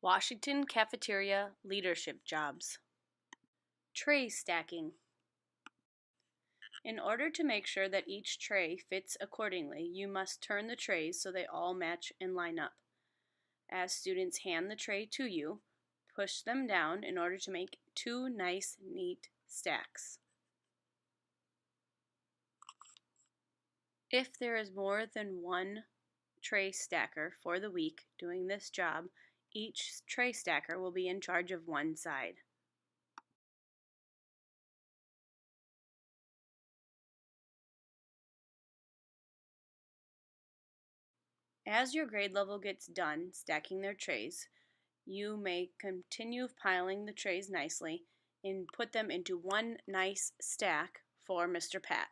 Washington Cafeteria Leadership Jobs. Tray stacking. In order to make sure that each tray fits accordingly, you must turn the trays so they all match and line up. As students hand the tray to you, push them down in order to make two nice, neat stacks. If there is more than one tray stacker for the week doing this job, each tray stacker will be in charge of one side. As your grade level gets done stacking their trays, you may continue piling the trays nicely and put them into one nice stack for Mr. Pat.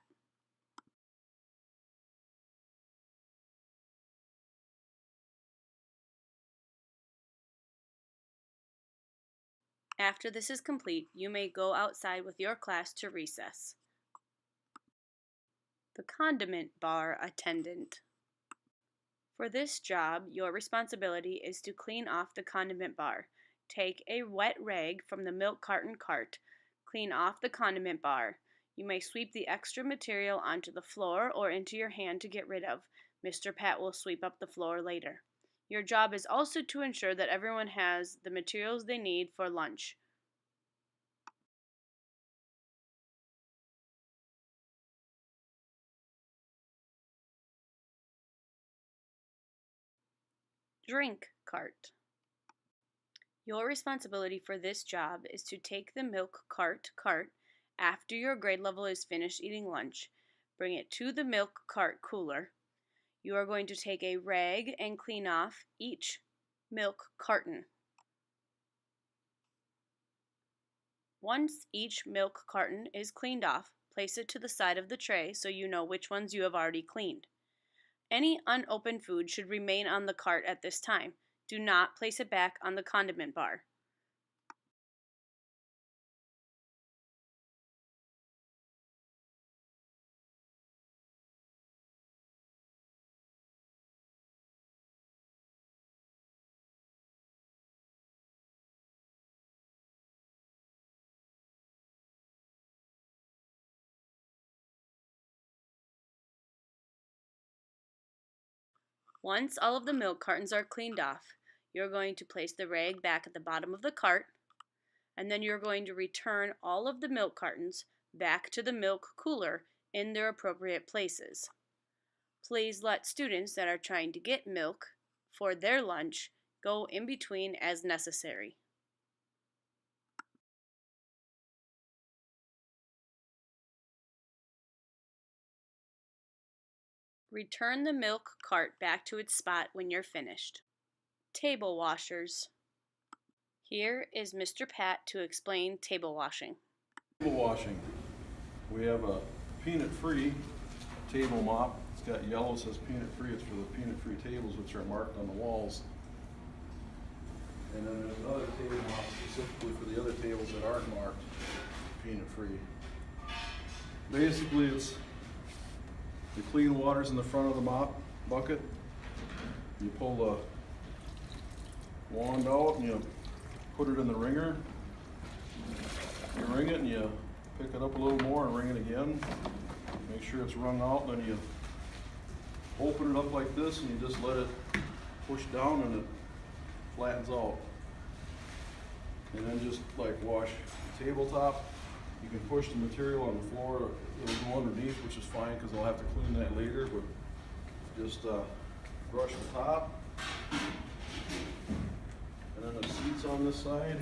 After this is complete, you may go outside with your class to recess. The condiment bar attendant. For this job, your responsibility is to clean off the condiment bar. Take a wet rag from the milk carton cart. Clean off the condiment bar. You may sweep the extra material onto the floor or into your hand to get rid of. Mr. Pat will sweep up the floor later. Your job is also to ensure that everyone has the materials they need for lunch. Drink cart. Your responsibility for this job is to take the milk cart after your grade level is finished eating lunch. Bring it to the milk cart cooler. You are going to take a rag and clean off each milk carton. Once each milk carton is cleaned off, place it to the side of the tray so you know which ones you have already cleaned. Any unopened food should remain on the cart at this time. Do not place it back on the condiment bar. Once all of the milk cartons are cleaned off, you're going to place the rag back at the bottom of the cart, and then you're going to return all of the milk cartons back to the milk cooler in their appropriate places. Please let students that are trying to get milk for their lunch go in between as necessary. Return the milk cart back to its spot when you're finished. Table washers. Here is Mr. Pat to explain table washing. Table washing. We have a peanut-free table mop. It's got yellow, says peanut-free. It's for the peanut-free tables, which are marked on the walls. And then there's another table mop specifically for the other tables that aren't marked peanut-free. Basically, it's the clean water's in the front of the mop bucket. You pull the wand out and you put it in the wringer. You wring it and you pick it up a little more and wring it again. Make sure it's wrung out, then you open it up like this and you just let it push down and it flattens out. And then just like wash the tabletop. You can push the material on the floor, it'll go underneath, which is fine because I'll have to clean that later, but just brush the top. And then the seats on this side.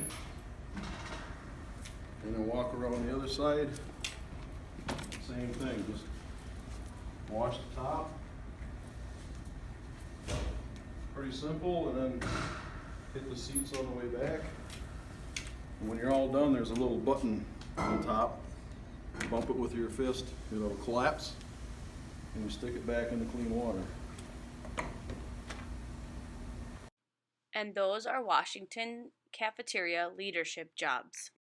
And then walk around the other side. Same thing, just wash the top. Pretty simple, and then hit the seats on the way back. And when you're all done, there's a little button on top. Bump it with your fist, it'll collapse, and you stick it back in the clean water. And those are Washington Cafeteria Leadership Jobs.